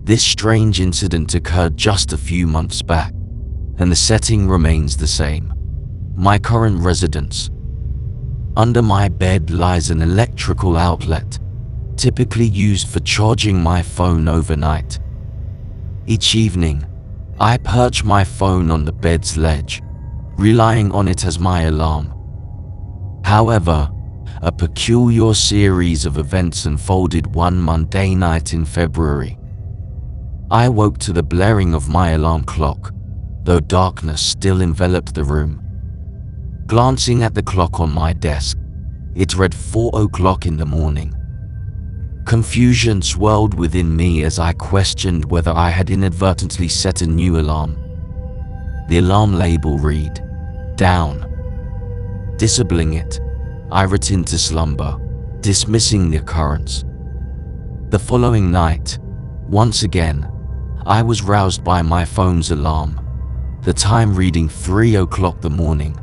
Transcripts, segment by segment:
This strange incident occurred just a few months back, and the setting remains the same. My current residence. Under my bed lies an electrical outlet, typically used for charging my phone overnight. Each evening, I perch my phone on the bed's ledge, relying on it as my alarm. However, a peculiar series of events unfolded one Monday night in February. I woke to the blaring of my alarm clock, though darkness still enveloped the room. Glancing at the clock on my desk, it read 4 o'clock in the morning. Confusion swirled within me as I questioned whether I had inadvertently set a new alarm. The alarm label read, "Down." Disabling it, I returned to slumber, dismissing the occurrence. The following night, once again, I was roused by my phone's alarm, the time reading 3 o'clock the morning.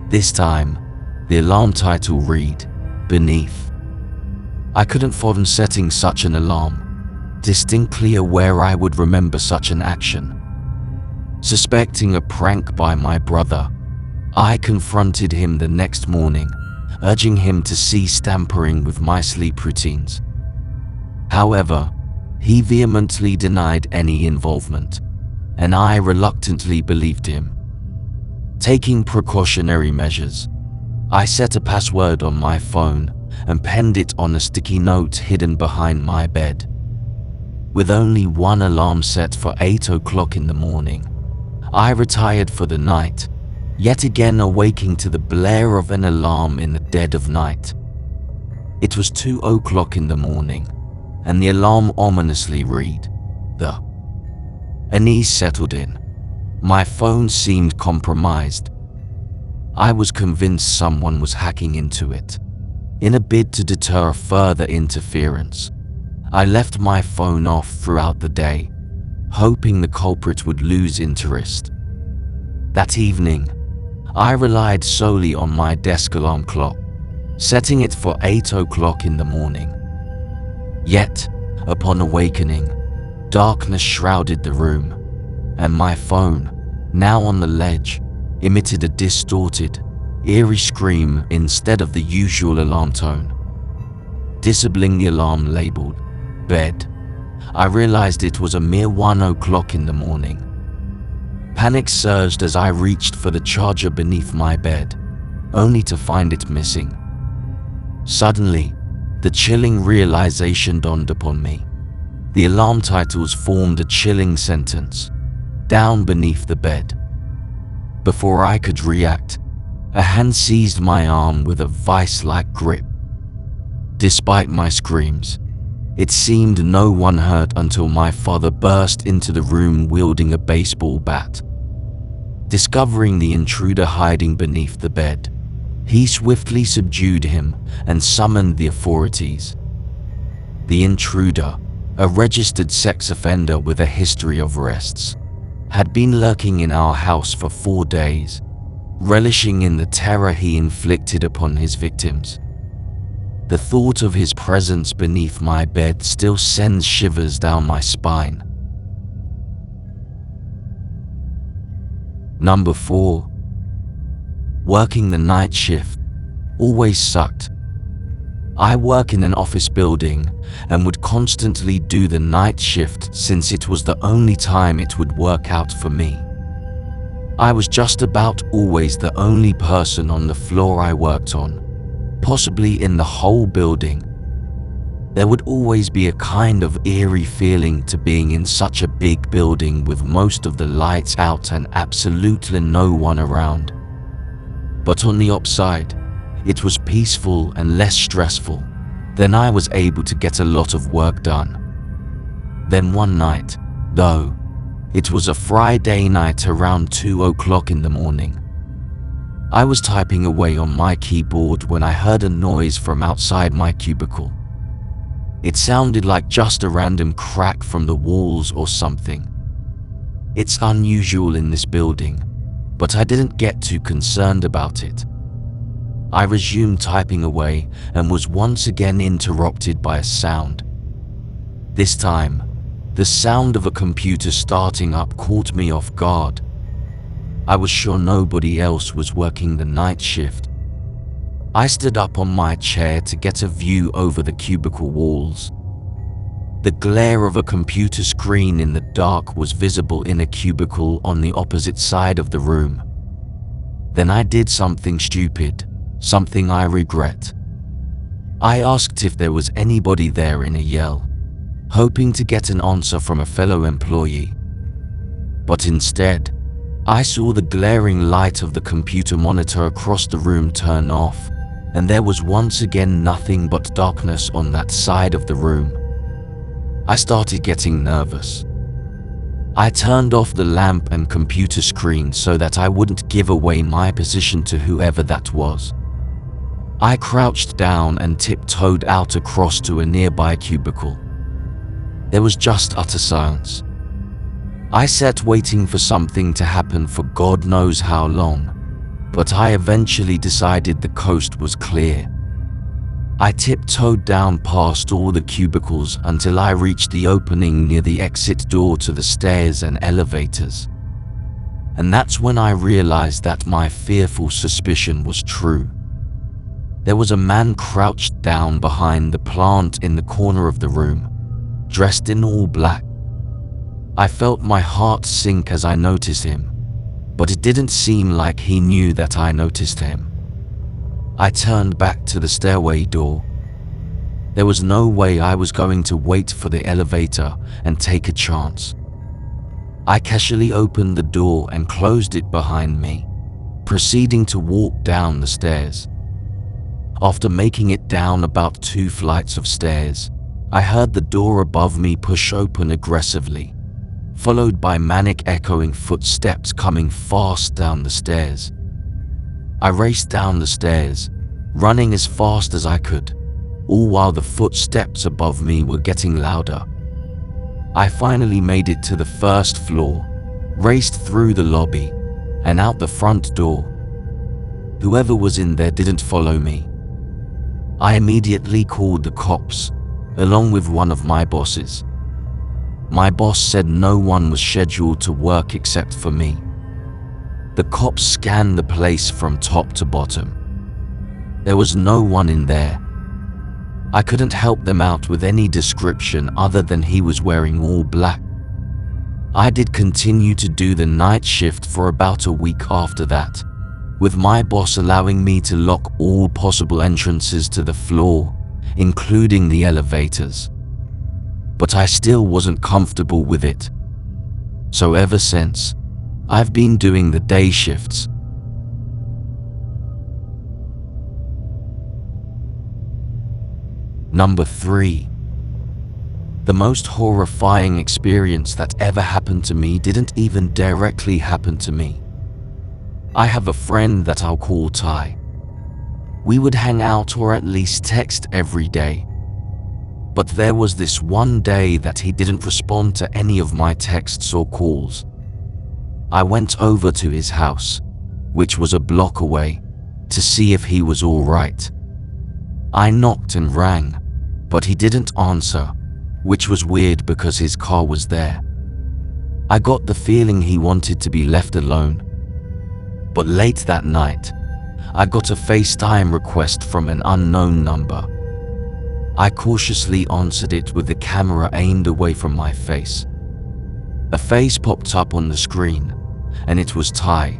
This time, the alarm title read, "Beneath." I couldn't fathom setting such an alarm, distinctly aware I would remember such an action. Suspecting a prank by my brother, I confronted him the next morning, urging him to cease tampering with my sleep routines. However, he vehemently denied any involvement, and I reluctantly believed him. Taking precautionary measures, I set a password on my phone and penned it on a sticky note hidden behind my bed. With only one alarm set for 8 o'clock in the morning, I retired for the night, yet again awaking to the blare of an alarm in the dead of night. It was 2 o'clock in the morning, and the alarm ominously read, "The." Unease settled in. My phone seemed compromised. I was convinced someone was hacking into it. In a bid to deter further interference, I left my phone off throughout the day, hoping the culprit would lose interest. That evening, I relied solely on my desk alarm clock, setting it for 8 o'clock in the morning. Yet, upon awakening, darkness shrouded the room, and my phone, now on the ledge, emitted a distorted, eerie scream instead of the usual alarm tone. Disabling the alarm labeled "Bed," I realized it was a mere 1 o'clock in the morning. Panic surged as I reached for the charger beneath my bed, only to find it missing. Suddenly, the chilling realization dawned upon me. The alarm titles formed a chilling sentence, "Down beneath the bed." Before I could react, a hand seized my arm with a vice-like grip. Despite my screams, it seemed no one heard until my father burst into the room wielding a baseball bat. Discovering the intruder hiding beneath the bed, he swiftly subdued him and summoned the authorities. The intruder, a registered sex offender with a history of arrests, had been lurking in our house for 4 days, relishing in the terror he inflicted upon his victims. The thought of his presence beneath my bed still sends shivers down my spine. Number 4. Working the night shift always sucked. I work in an office building and would constantly do the night shift since it was the only time it would work out for me. I was just about always the only person on the floor I worked on, possibly in the whole building. There would always be a kind of eerie feeling to being in such a big building with most of the lights out and absolutely no one around. But on the upside, it was peaceful and less stressful. Then I was able to get a lot of work done. Then one night, though, it was a Friday night around 2 o'clock in the morning. I was typing away on my keyboard when I heard a noise from outside my cubicle. It sounded like just a random crack from the walls or something. It's unusual in this building, but I didn't get too concerned about it. I resumed typing away and was once again interrupted by a sound. This time, The sound of a computer starting up caught me off guard. I was sure nobody else was working the night shift. I stood up on my chair to get a view over the cubicle walls. The glare of a computer screen in the dark was visible in a cubicle on the opposite side of the room. Then I did something stupid, something I regret. I asked if there was anybody there in a yell, hoping to get an answer from a fellow employee. But instead, I saw the glaring light of the computer monitor across the room turn off, and there was once again nothing but darkness on that side of the room. I started getting nervous. I turned off the lamp and computer screen so that I wouldn't give away my position to whoever that was. I crouched down and tiptoed out across to a nearby cubicle. There was just utter silence. I sat waiting for something to happen for God knows how long, but I eventually decided the coast was clear. I tiptoed down past all the cubicles until I reached the opening near the exit door to the stairs and elevators. And that's when I realized that my fearful suspicion was true. There was a man crouched down behind the plant in the corner of the room, dressed in all black. I felt my heart sink as I noticed him, but it didn't seem like he knew that I noticed him. I turned back to the stairway door. There was no way I was going to wait for the elevator and take a chance. I casually opened the door and closed it behind me, proceeding to walk down the stairs. After making it down about 2 flights of stairs, I heard the door above me push open aggressively, followed by manic echoing footsteps coming fast down the stairs. I raced down the stairs, running as fast as I could, all while the footsteps above me were getting louder. I finally made it to the first floor, raced through the lobby, and out the front door. Whoever was in there didn't follow me. I immediately called the cops, along with one of my bosses. My boss said no one was scheduled to work except for me. The cops scanned the place from top to bottom. There was no one in there. I couldn't help them out with any description other than he was wearing all black. I did continue to do the night shift for about a week after that, with my boss allowing me to lock all possible entrances to the floor, including the elevators. But I still wasn't comfortable with it. So ever since, I've been doing the day shifts. Number 3. The most horrifying experience that ever happened to me didn't even directly happen to me. I have a friend that I'll call Ty. We would hang out or at least text every day. But there was this one day that he didn't respond to any of my texts or calls. I went over to his house, which was a block away, to see if he was all right. I knocked and rang, but he didn't answer, which was weird because his car was there. I got the feeling he wanted to be left alone. But late that night, I got a FaceTime request from an unknown number. I cautiously answered it with the camera aimed away from my face. A face popped up on the screen, and it was Ty.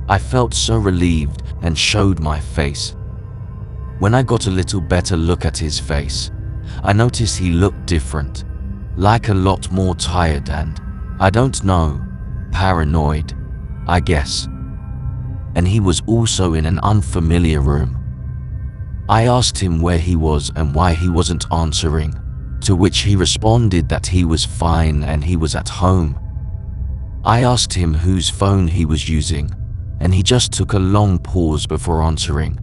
I felt so relieved and showed my face. When I got a little better look at his face, I noticed he looked different, like a lot more tired and, I don't know, paranoid, I guess. And he was also in an unfamiliar room. I asked him where he was and why he wasn't answering, to which he responded that he was fine and he was at home. I asked him whose phone he was using, and he just took a long pause before answering.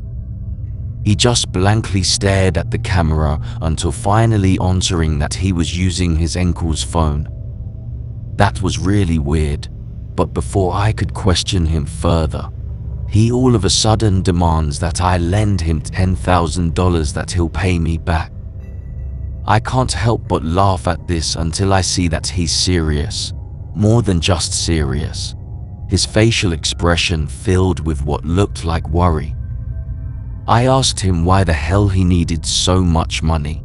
He just blankly stared at the camera until finally answering that he was using his uncle's phone. That was really weird, but before I could question him further, he all of a sudden demands that I lend him $10,000 that he'll pay me back. I can't help but laugh at this until I see that he's serious. More than just serious. His facial expression filled with what looked like worry. I asked him why the hell he needed so much money,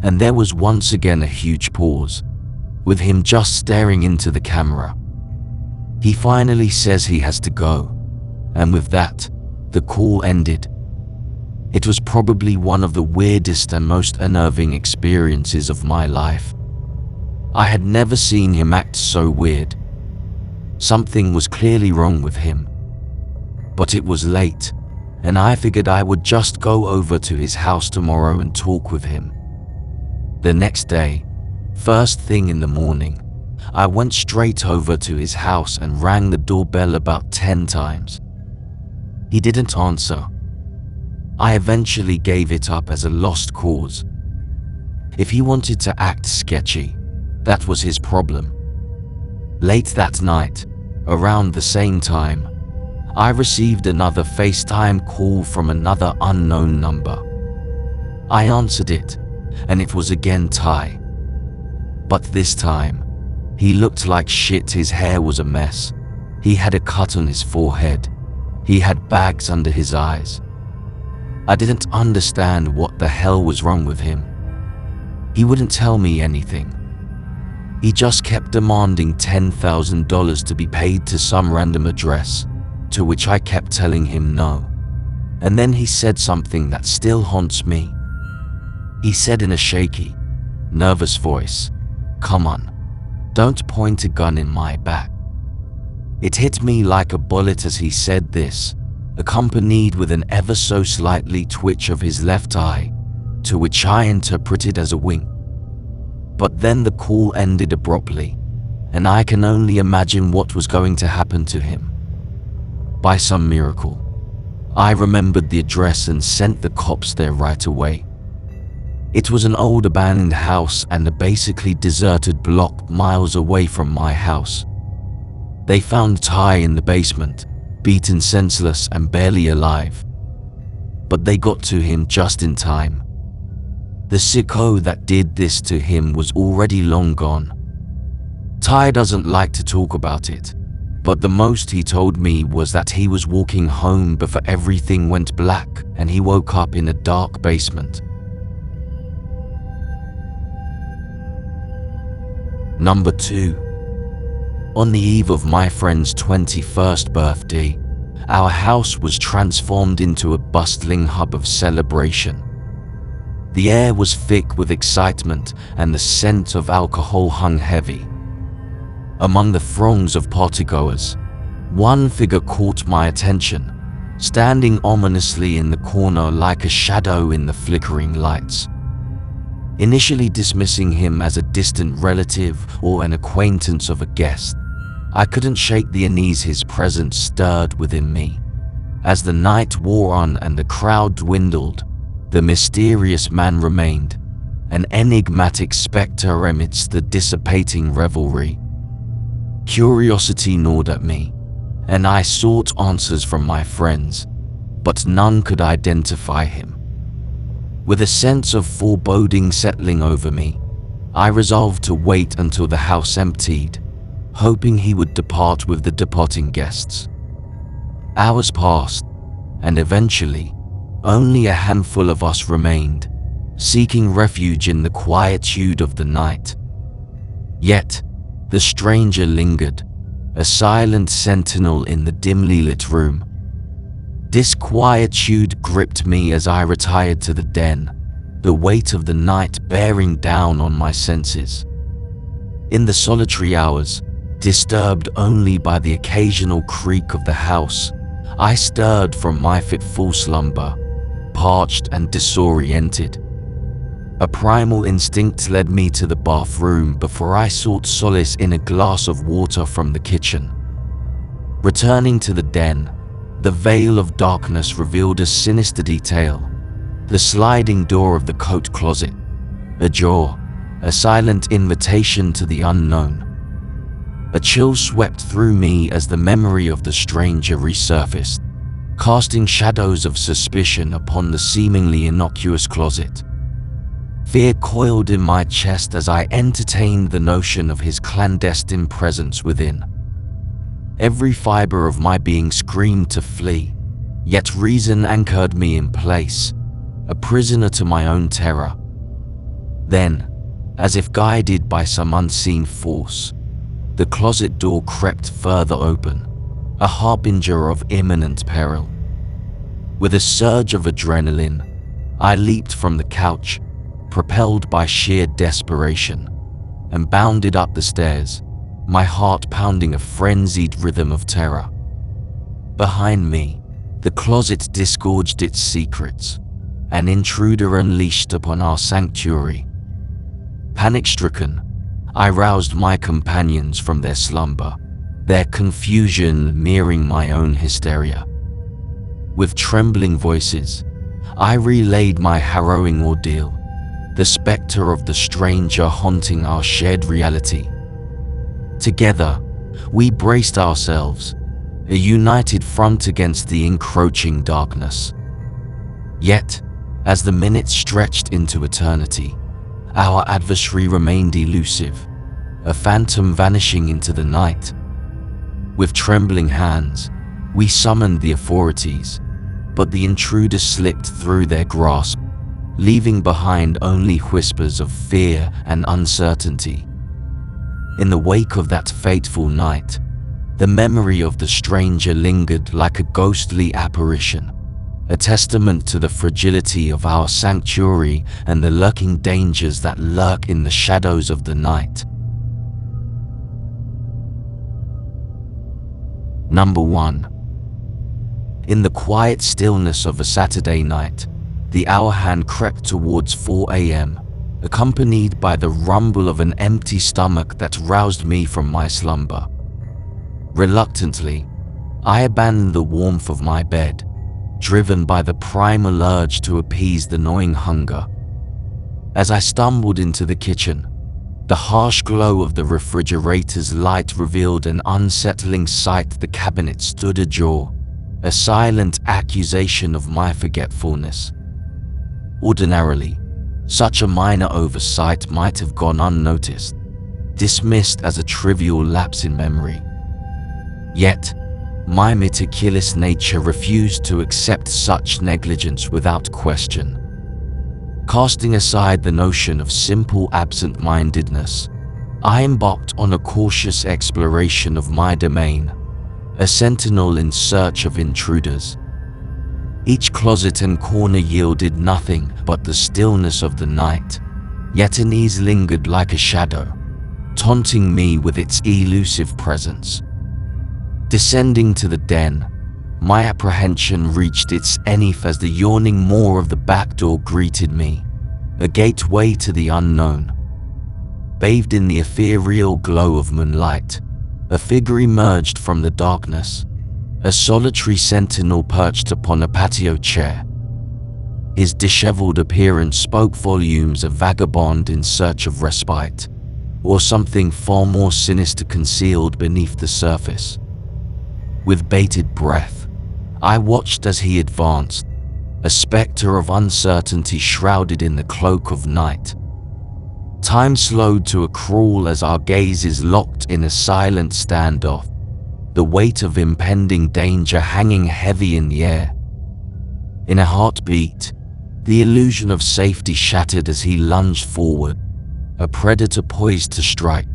and there was once again a huge pause, with him just staring into the camera. He finally says he has to go, and with that, the call ended. It was probably one of the weirdest and most unnerving experiences of my life. I had never seen him act so weird. Something was clearly wrong with him. But it was late, and I figured I would just go over to his house tomorrow and talk with him. The next day, first thing in the morning, I went straight over to his house and rang the doorbell about 10 times. He didn't answer. I eventually gave it up as a lost cause. If he wanted to act sketchy, that was his problem. Late that night, around the same time, I received another FaceTime call from another unknown number. I answered it, and it was again Ty. But this time, he looked like shit. His hair was a mess. He had a cut on his forehead. He had bags under his eyes. I didn't understand what the hell was wrong with him. He wouldn't tell me anything. He just kept demanding $10,000 to be paid to some random address, to which I kept telling him no. And then he said something that still haunts me. He said in a shaky, nervous voice, "Come on, don't point a gun in my back." It hit me like a bullet as he said this, accompanied with an ever so slightly twitch of his left eye, to which I interpreted as a wink. But then the call ended abruptly, and I can only imagine what was going to happen to him. By some miracle, I remembered the address and sent the cops there right away. It was an old abandoned house and a basically deserted block miles away from my house. They found Ty in the basement, beaten senseless and barely alive. But they got to him just in time. The sicko that did this to him was already long gone. Ty doesn't like to talk about it, but the most he told me was that he was walking home before everything went black and he woke up in a dark basement. Number 2. On the eve of my friend's 21st birthday, our house was transformed into a bustling hub of celebration. The air was thick with excitement and the scent of alcohol hung heavy. Among the throngs of partygoers, one figure caught my attention, standing ominously in the corner like a shadow in the flickering lights. Initially dismissing him as a distant relative or an acquaintance of a guest, I couldn't shake the unease his presence stirred within me. As the night wore on and the crowd dwindled, the mysterious man remained, an enigmatic spectre amidst the dissipating revelry. Curiosity gnawed at me, and I sought answers from my friends, but none could identify him. With a sense of foreboding settling over me, I resolved to wait until the house emptied, hoping he would depart with the departing guests. Hours passed, and eventually, only a handful of us remained, seeking refuge in the quietude of the night. Yet, the stranger lingered, a silent sentinel in the dimly lit room. Disquietude gripped me as I retired to the den, the weight of the night bearing down on my senses. In the solitary hours, disturbed only by the occasional creak of the house, I stirred from my fitful slumber, parched and disoriented. A primal instinct led me to the bathroom before I sought solace in a glass of water from the kitchen. Returning to the den, the veil of darkness revealed a sinister detail: the sliding door of the coat closet, ajar, a silent invitation to the unknown. A chill swept through me as the memory of the stranger resurfaced, casting shadows of suspicion upon the seemingly innocuous closet. Fear coiled in my chest as I entertained the notion of his clandestine presence within. Every fiber of my being screamed to flee, yet reason anchored me in place, a prisoner to my own terror. Then, as if guided by some unseen force, the closet door crept further open, a harbinger of imminent peril. With a surge of adrenaline, I leaped from the couch, propelled by sheer desperation, and bounded up the stairs, my heart pounding a frenzied rhythm of terror. Behind me, the closet disgorged its secrets, an intruder unleashed upon our sanctuary. Panic-stricken, I roused my companions from their slumber, their confusion mirroring my own hysteria. With trembling voices, I relayed my harrowing ordeal, the specter of the stranger haunting our shared reality. Together, we braced ourselves, a united front against the encroaching darkness. Yet, as the minutes stretched into eternity, our adversary remained elusive, a phantom vanishing into the night. With trembling hands, we summoned the authorities, but the intruder slipped through their grasp, leaving behind only whispers of fear and uncertainty. In the wake of that fateful night, the memory of the stranger lingered like a ghostly apparition, a testament to the fragility of our sanctuary and the lurking dangers that lurk in the shadows of the night. Number 1. In the quiet stillness of a Saturday night, the hour hand crept towards 4 a.m., accompanied by the rumble of an empty stomach that roused me from my slumber. Reluctantly, I abandoned the warmth of my bed, driven by the primal urge to appease the gnawing hunger. As I stumbled into the kitchen, the harsh glow of the refrigerator's light revealed an unsettling sight. The cabinet stood ajar, a silent accusation of my forgetfulness. Ordinarily, such a minor oversight might have gone unnoticed, dismissed as a trivial lapse in memory. Yet, my meticulous nature refused to accept such negligence without question. Casting aside the notion of simple absent-mindedness, I embarked on a cautious exploration of my domain, a sentinel in search of intruders. Each closet and corner yielded nothing but the stillness of the night, yet unease lingered like a shadow, taunting me with its elusive presence. Descending to the den, my apprehension reached its zenith as the yawning maw of the back door greeted me, a gateway to the unknown. Bathed in the ethereal glow of moonlight, a figure emerged from the darkness, a solitary sentinel perched upon a patio chair. His disheveled appearance spoke volumes, a vagabond in search of respite, or something far more sinister concealed beneath the surface. With bated breath, I watched as he advanced, a specter of uncertainty shrouded in the cloak of night. Time slowed to a crawl as our gazes locked in a silent standoff, the weight of impending danger hanging heavy in the air. In a heartbeat, the illusion of safety shattered as he lunged forward, a predator poised to strike.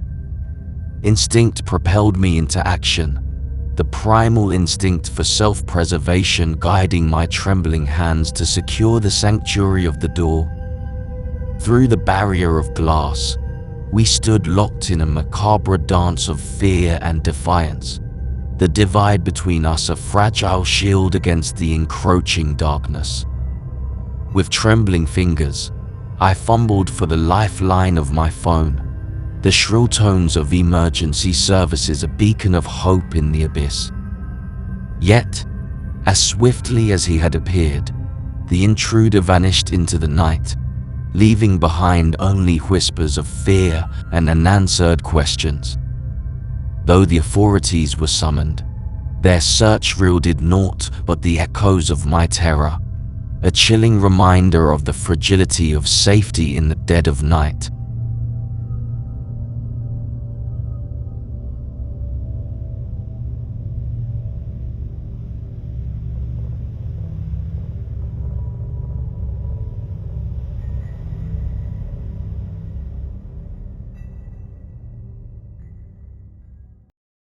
Instinct propelled me into action, the primal instinct for self-preservation guiding my trembling hands to secure the sanctuary of the door. Through the barrier of glass, we stood locked in a macabre dance of fear and defiance, the divide between us a fragile shield against the encroaching darkness. With trembling fingers, I fumbled for the lifeline of my phone, the shrill tones of emergency services a beacon of hope in the abyss. Yet, as swiftly as he had appeared, the intruder vanished into the night, leaving behind only whispers of fear and unanswered questions. Though the authorities were summoned, their search yielded naught but the echoes of my terror, a chilling reminder of the fragility of safety in the dead of night.